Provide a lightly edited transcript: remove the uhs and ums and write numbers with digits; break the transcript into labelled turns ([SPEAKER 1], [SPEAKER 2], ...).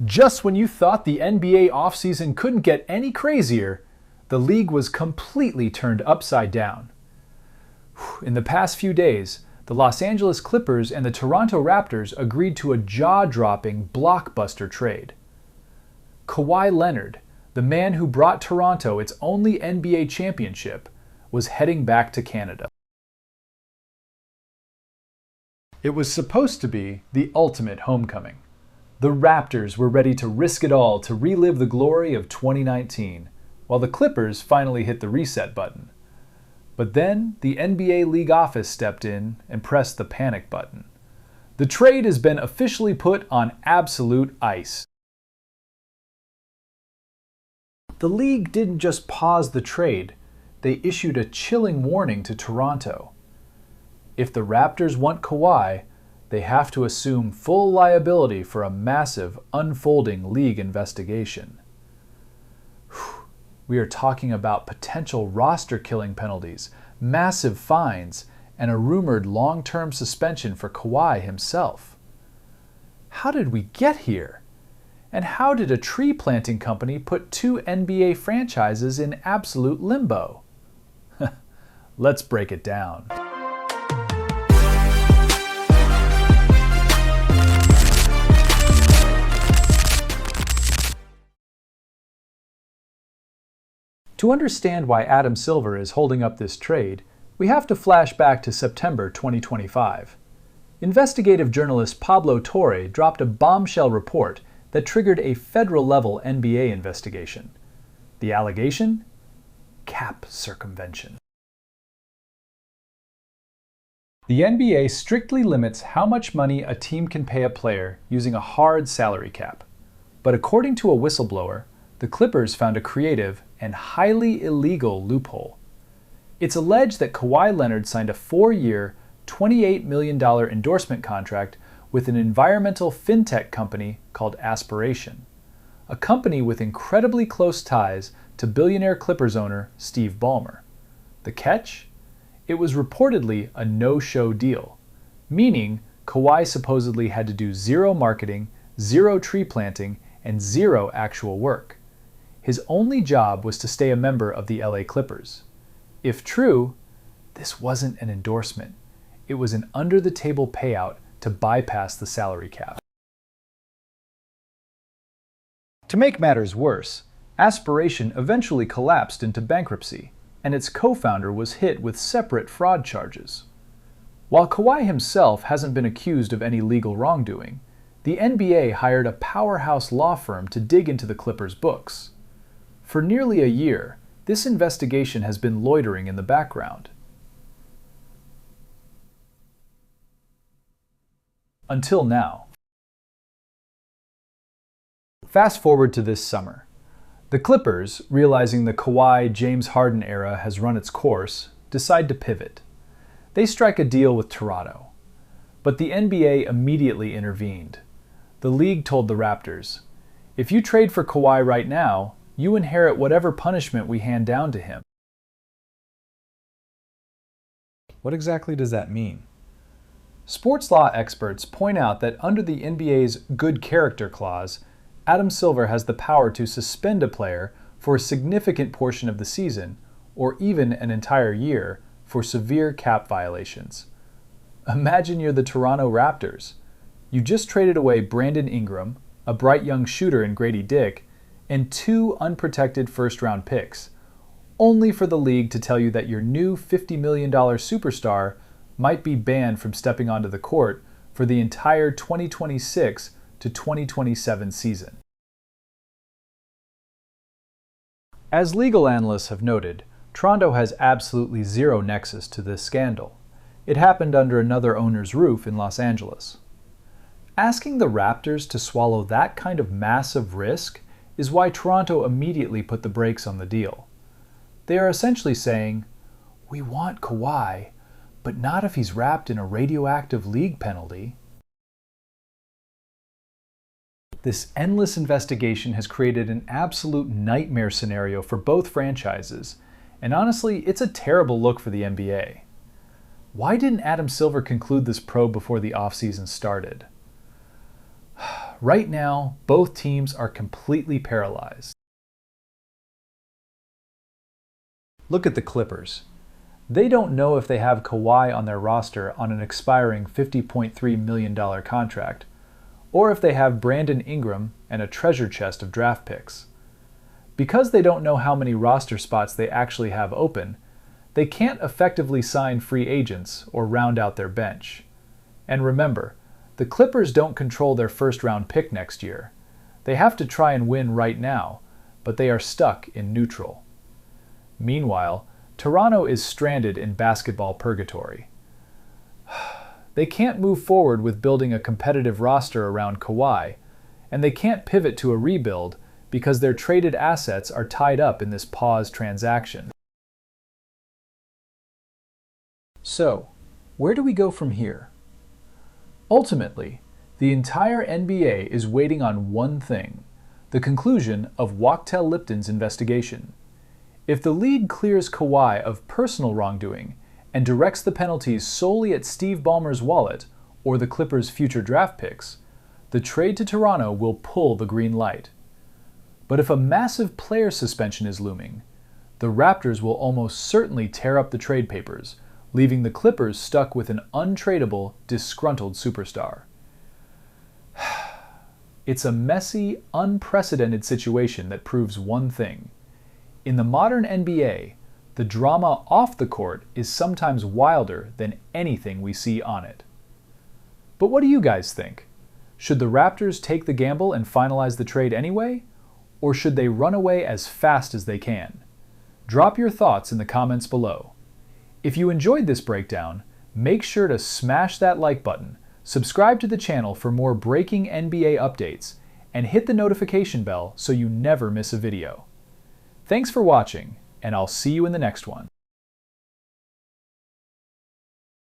[SPEAKER 1] Just when you thought the NBA offseason couldn't get any crazier, the league was completely turned upside down. In the past few days, the Los Angeles Clippers and the Toronto Raptors agreed to a jaw-dropping blockbuster trade. Kawhi Leonard, the man who brought Toronto its only NBA championship, was heading back to Canada. It was supposed to be the ultimate homecoming. The Raptors were ready to risk it all to relive the glory of 2019, while the Clippers finally hit the reset button. But then the NBA league office stepped in and pressed the panic button. The trade has been officially put on absolute ice. The league didn't just pause the trade, they issued a chilling warning to Toronto. If the Raptors want Kawhi, they have to assume full liability for a massive, unfolding league investigation. We are talking about potential roster-killing penalties, massive fines, and a rumored long-term suspension for Kawhi himself. How did we get here? And how did a tree planting company put two NBA franchises in absolute limbo? Let's break it down. To understand why Adam Silver is holding up this trade, we have to flash back to September 2025. Investigative journalist Pablo Torre dropped a bombshell report that triggered a federal-level NBA investigation. The allegation? Cap circumvention. The NBA strictly limits how much money a team can pay a player using a hard salary cap. But according to a whistleblower, the Clippers found a creative and highly illegal loophole. It's alleged that Kawhi Leonard signed a 4-year, $28 million endorsement contract with an environmental fintech company called Aspiration, a company with incredibly close ties to billionaire Clippers owner Steve Ballmer. The catch? It was reportedly a no-show deal, meaning Kawhi supposedly had to do zero marketing, zero tree planting, and zero actual work. His only job was to stay a member of the LA Clippers. If true, this wasn't an endorsement. It was an under-the-table payout to bypass the salary cap. To make matters worse, Aspiration eventually collapsed into bankruptcy, and its co-founder was hit with separate fraud charges. While Kawhi himself hasn't been accused of any legal wrongdoing, the NBA hired a powerhouse law firm to dig into the Clippers' books. For nearly a year, this investigation has been loitering in the background. Until now. Fast forward to this summer. The Clippers, realizing the Kawhi-James Harden era has run its course, decide to pivot. They strike a deal with Toronto. But the NBA immediately intervened. The league told the Raptors, "If you trade for Kawhi right now, you inherit whatever punishment we hand down to him." What exactly does that mean? Sports law experts point out that under the NBA's good character clause, Adam Silver has the power to suspend a player for a significant portion of the season, or even an entire year, for severe cap violations. Imagine you're the Toronto Raptors. You just traded away Brandon Ingram, a bright young shooter in Grady Dick, and 2 unprotected first-round picks, only for the league to tell you that your new $50 million superstar might be banned from stepping onto the court for the entire 2026 to 2027 season. As legal analysts have noted, Toronto has absolutely zero nexus to this scandal. It happened under another owner's roof in Los Angeles. Asking the Raptors to swallow that kind of massive risk is why Toronto immediately put the brakes on the deal. They are essentially saying, "We want Kawhi, but not if he's wrapped in a radioactive league penalty." This endless investigation has created an absolute nightmare scenario for both franchises, and honestly, it's a terrible look for the NBA. Why didn't Adam Silver conclude this probe before the offseason started? Right now, both teams are completely paralyzed. Look at the Clippers. They don't know if they have Kawhi on their roster on an expiring $50.3 million contract, or if they have Brandon Ingram and a treasure chest of draft picks. Because they don't know how many roster spots they actually have open, they can't effectively sign free agents or round out their bench. And remember, the Clippers don't control their first-round pick next year. They have to try and win right now, but they are stuck in neutral. Meanwhile, Toronto is stranded in basketball purgatory. They can't move forward with building a competitive roster around Kawhi, and they can't pivot to a rebuild because their traded assets are tied up in this pause transaction. So, where do we go from here? Ultimately, the entire NBA is waiting on one thing: the conclusion of Wachtell Lipton's investigation. If the league clears Kawhi of personal wrongdoing and directs the penalties solely at Steve Ballmer's wallet or the Clippers' future draft picks, the trade to Toronto will pull the green light. But if a massive player suspension is looming, the Raptors will almost certainly tear up the trade papers, leaving the Clippers stuck with an untradeable, disgruntled superstar. It's a messy, unprecedented situation that proves one thing. In the modern NBA, the drama off the court is sometimes wilder than anything we see on it. But what do you guys think? Should the Raptors take the gamble and finalize the trade anyway? Or should they run away as fast as they can? Drop your thoughts in the comments below. If you enjoyed this breakdown, make sure to smash that like button, subscribe to the channel for more breaking NBA updates, and hit the notification bell so you never miss a video. Thanks for watching, and I'll see you in the next one.